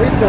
200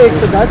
110